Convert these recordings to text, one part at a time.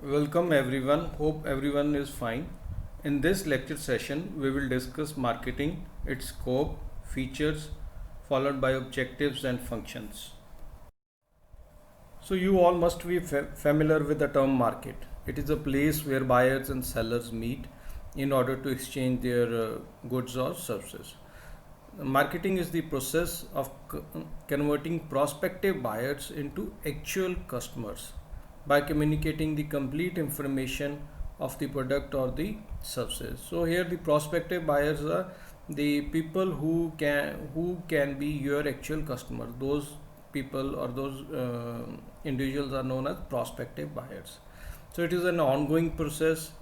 Welcome everyone. Hope everyone is fine. In this lecture session, we will discuss marketing, its scope, features, followed by objectives and functions. So, you all must be familiar with the term market. It is a place where buyers and sellers meet in order to exchange their goods or services. Marketing is the process of converting prospective buyers into actual customers by communicating the complete information of the product or the services. So here the prospective buyers are the people who can be your actual customers. Those people or those individuals are known as prospective buyers. So it is an ongoing process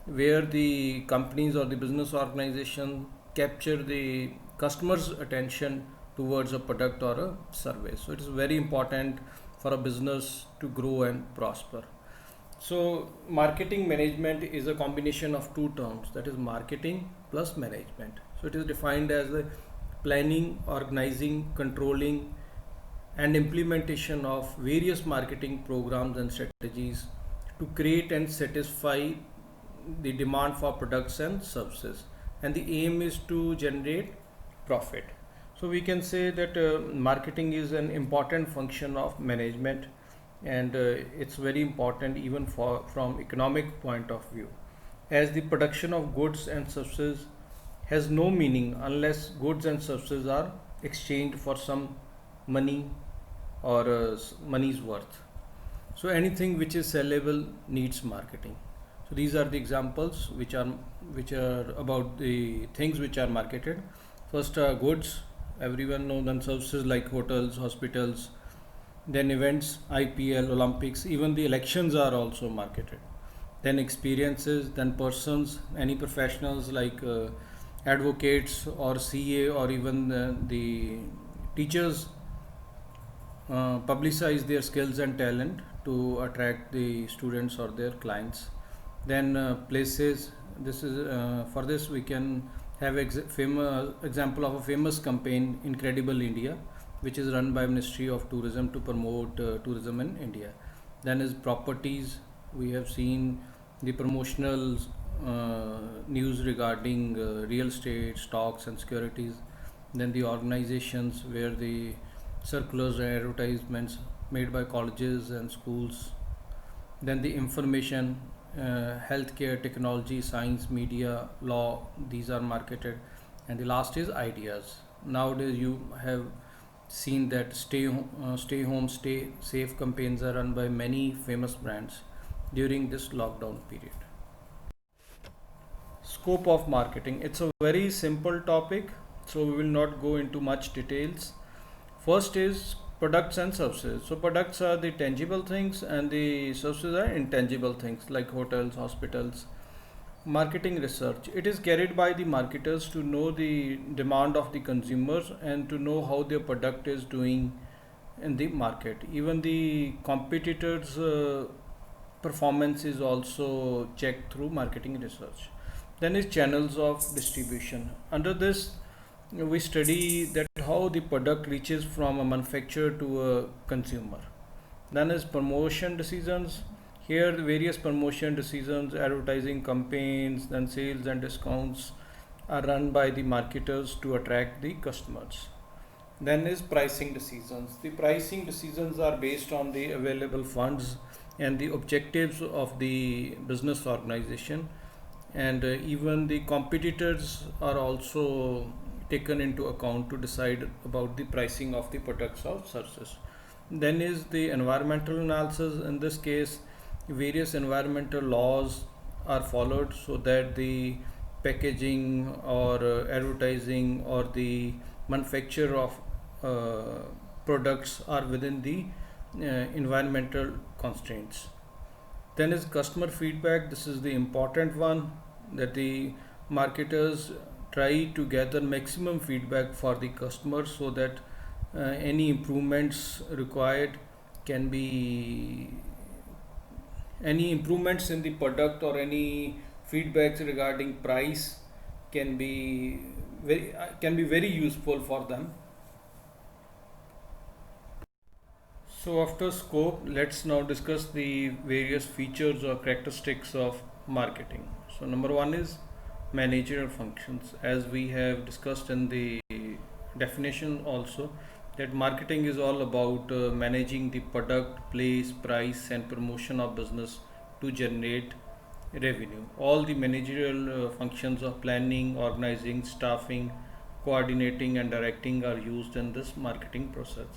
where the companies or the business organization capture the customer's attention towards a product or a service. So it is very important for a business to grow and prosper. So marketing management is a combination of two terms, that is marketing plus management. So it is defined as the planning, organizing, controlling and implementation of various marketing programs and strategies to create and satisfy the demand for products and services, and the aim is to generate profit. So we can say that marketing is an important function of management, and it's very important even for from economic point of view, as the production of goods and services has no meaning unless goods and services are exchanged for some money or money's worth. So anything which is sellable needs marketing. So these are the examples which are about the things which are marketed. First, goods. Everyone knows, and services like hotels, hospitals, then events, IPL, Olympics, even the elections are also marketed. Then experiences, then persons, any professionals like advocates or CA or even the teachers publicize their skills and talent to attract the students or their clients. Then places. This is for this we can have famous example of a famous campaign, Incredible India, which is run by Ministry of Tourism to promote tourism in India. Then is properties. We have seen the promotional news regarding real estate, stocks, and securities. Then the organizations where the circulars and advertisements made by colleges and schools. Then the information, healthcare, technology, science, media, law, these are marketed. And the last is ideas. Nowadays you have seen that stay home, stay safe campaigns are run by many famous brands during this lockdown period. Scope of marketing. It's a very simple topic, so we will not go into much details. First is products and services. So products are the tangible things and the services are intangible things like hotels, hospitals. Marketing research. It is carried by the marketers to know the demand of the consumers and to know how their product is doing in the market. Even the competitors' performance is also checked through marketing research. Then is channels of distribution. Under this, we study that how the product reaches from a manufacturer to a consumer. Then is promotion decisions. Here the various promotion decisions, advertising campaigns, then sales and discounts are run by the marketers to attract the customers. Then is pricing decisions. The pricing decisions are based on the available funds and the objectives of the business organization, and even the competitors are also taken into account to decide about the pricing of the products or services. Then is the environmental analysis. In this case, various environmental laws are followed so that the packaging or advertising or the manufacture of products are within the environmental constraints. Then is customer feedback. This is the important one, that the marketers try to gather maximum feedback for the customers so that any improvements required can be any improvements in the product or any feedbacks regarding price can be very useful for them. So after scope, let's now discuss the various features or characteristics of marketing. So number one is managerial functions. As we have discussed in the definition also, that marketing is all about managing the product, place, price and promotion of business to generate revenue. All the managerial functions of planning, organizing, staffing, coordinating and directing are used in this marketing process.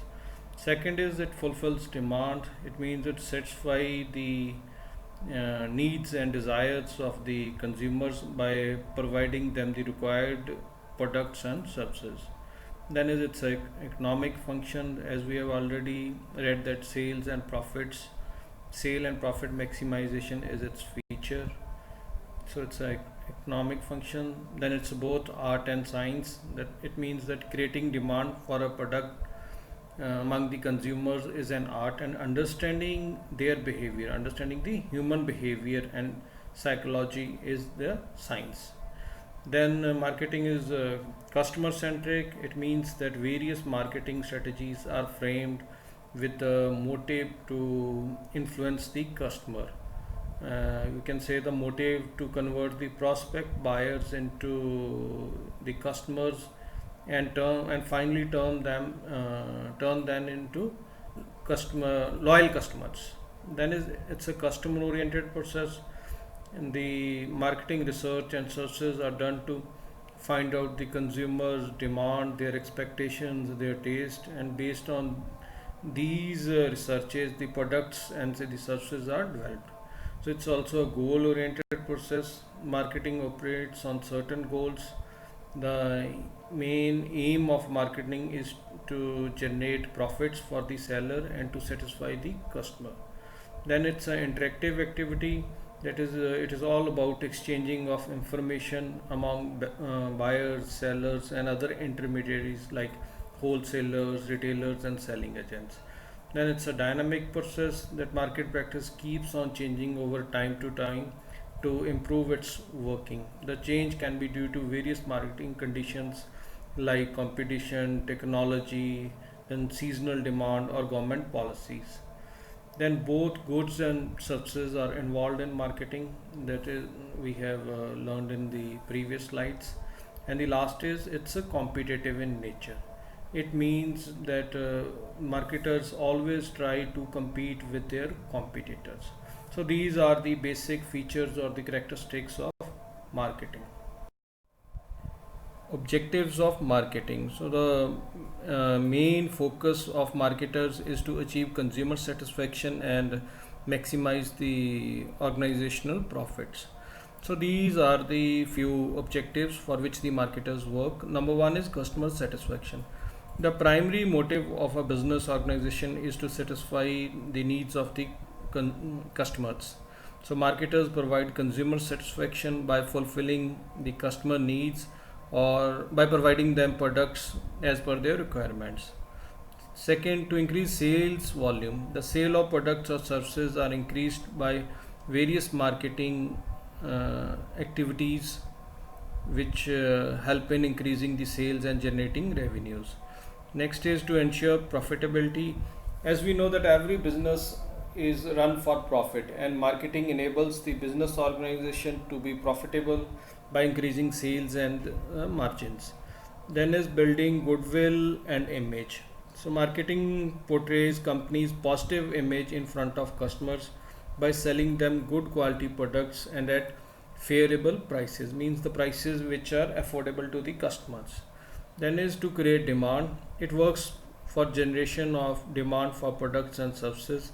Second is it fulfills demand. It means it satisfies the needs and desires of the consumers by providing them the required products and services. Then is its economic function, as we have already read that sale and profit maximization is its feature. So it's a economic function. Then it's both art and science. That it means that creating demand for a product among the consumers is an art, and understanding their behavior, understanding the human behavior and psychology is the science. Then marketing is customer centric. It means that various marketing strategies are framed with a motive to influence the customer. You can say the motive to convert the prospect buyers into the customers and finally turn them into customer loyal customers. Then is it's a customer oriented process, and the marketing research and searches are done to find out the consumers demand, their expectations, their taste, and based on these researches the products and say the services are developed. So it's also a goal oriented process. Marketing operates on certain goals. The main aim of marketing is to generate profits for the seller and to satisfy the customer. Then it's an interactive activity. That is, it is all about exchanging of information among buyers, sellers, and other intermediaries like wholesalers, retailers, and selling agents. Then it's a dynamic process. That market practice keeps on changing over time to time to improve its working. The change can be due to various marketing conditions like competition, technology, and seasonal demand or government policies. Then both goods and services are involved in marketing. That is, we have learned in the previous slides. And the last is it's a competitive in nature. It means that marketers always try to compete with their competitors. So these are the basic features or the characteristics of marketing. Objectives of marketing. So the main focus of marketers is to achieve consumer satisfaction and maximize the organizational profits. So these are the few objectives for which the marketers work. Number one is customer satisfaction. The primary motive of a business organization is to satisfy the needs of the customers. So marketers provide consumer satisfaction by fulfilling the customer needs or by providing them products as per their requirements. Second, to increase sales volume. The sale of products or services are increased by various marketing activities which help in increasing the sales and generating revenues. Next is to ensure profitability. As we know that every business is run for profit, and marketing enables the business organization to be profitable by increasing sales and margins. Then is building goodwill and image. So marketing portrays company's positive image in front of customers by selling them good quality products and at favorable prices, means the prices which are affordable to the customers. Then is to create demand. It works for generation of demand for products and services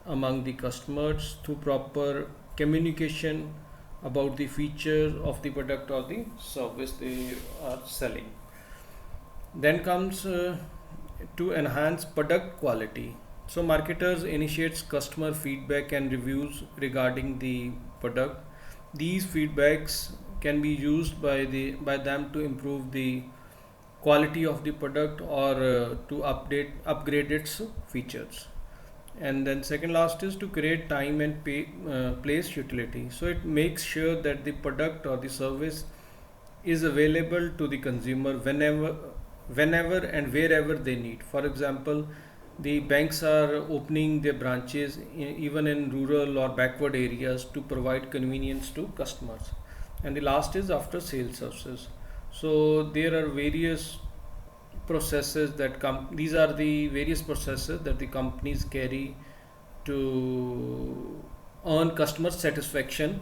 among the customers through proper communication about the feature of the product or the service they are selling. Then comes to enhance product quality. So marketers initiates customer feedback and reviews regarding the product. These feedbacks can be used by them to improve the quality of the product or to upgrade its features. And then second last is to create time and place utility. So it makes sure that the product or the service is available to the consumer whenever and wherever they need. For example, The banks are opening their branches even in rural or backward areas to provide convenience to customers. And the last is after sales services. So there are various processes that come, these are the various processes that the companies carry to earn customer satisfaction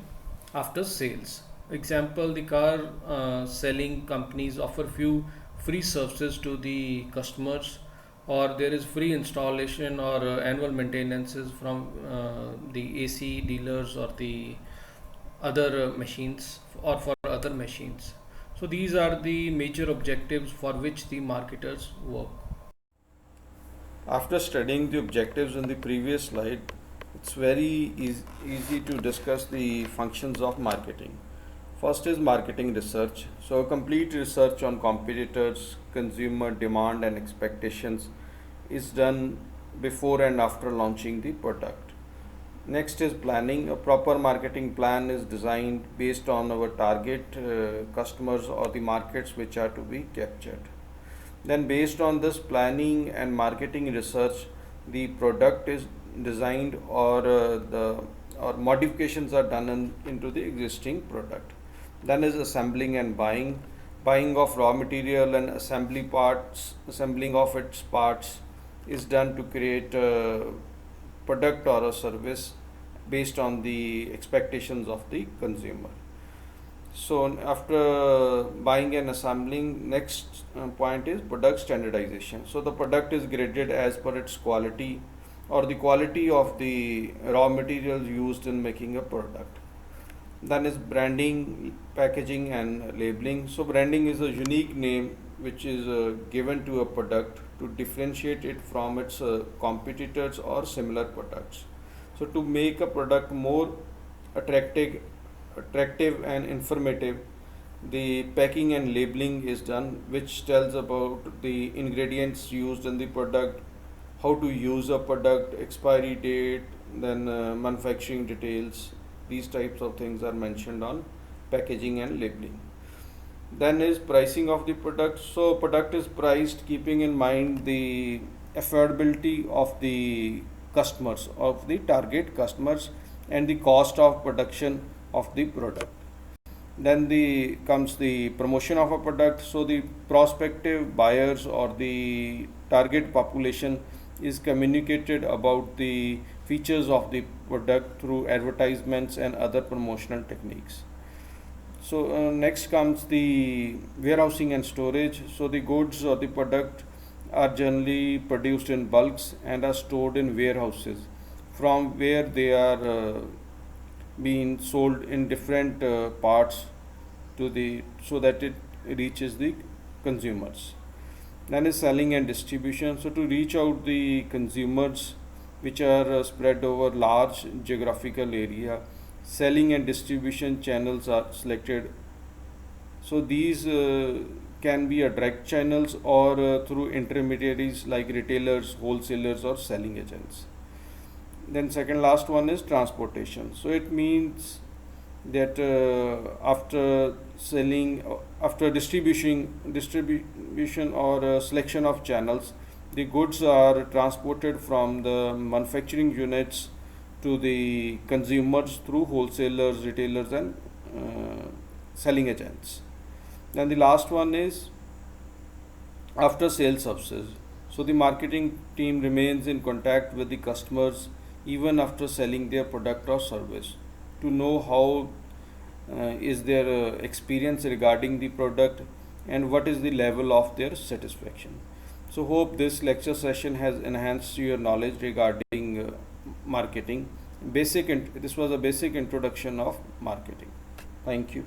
after sales. Example, the car selling companies offer few free services to the customers, or there is free installation or annual maintenances from the AC dealers or the other machines or for other machines. So these are the major objectives for which the marketers work. After studying the objectives in the previous slide, it's very easy to discuss the functions of marketing. First is marketing research. So, complete research on competitors, consumer demand, and expectations is done before and after launching the product. Next is planning. A proper marketing plan is designed based on our target customers or the markets which are to be captured. Then, based on this planning and marketing research, the product is designed or modifications are done into the existing product. Then is assembling and buying of raw material and assembling of its parts is done to create a product or a service based on the expectations of the consumer. So after buying and assembling, next point is product standardization. So the product is graded as per its quality or the quality of the raw materials used in making a product. Then is branding, packaging and labeling. So branding is a unique name which is given to a product to differentiate it from its competitors or similar products. So to make a product more attractive and informative, the packing and labeling is done, which tells about the ingredients used in the product, how to use a product, expiry date, then manufacturing details. These types of things are mentioned on packaging and labeling. Then is pricing of the product. So product is priced keeping in mind the affordability of the customers, of the target customers, and the cost of production of the product. Then the comes the promotion of a product. So the prospective buyers or the target population is communicated about the features of the product through advertisements and other promotional techniques. So next comes the warehousing and storage. So the goods or the product are generally produced in bulks and are stored in warehouses from where they are being sold in different parts to the so that it reaches the consumers. Then is selling and distribution. So to reach out the consumers which are spread over large geographical area, selling and distribution channels are selected. So these can be a direct channels or through intermediaries like retailers, wholesalers or selling agents. Then second last one is transportation. So it means that after distribution or selection of channels, the goods are transported from the manufacturing units to the consumers through wholesalers, retailers and selling agents. Then the last one is after sales services. So the marketing team remains in contact with the customers even after selling their product or service to know how is their experience regarding the product and what is the level of their satisfaction. So hope this lecture session has enhanced your knowledge regarding marketing. This was a basic introduction of marketing. Thank you.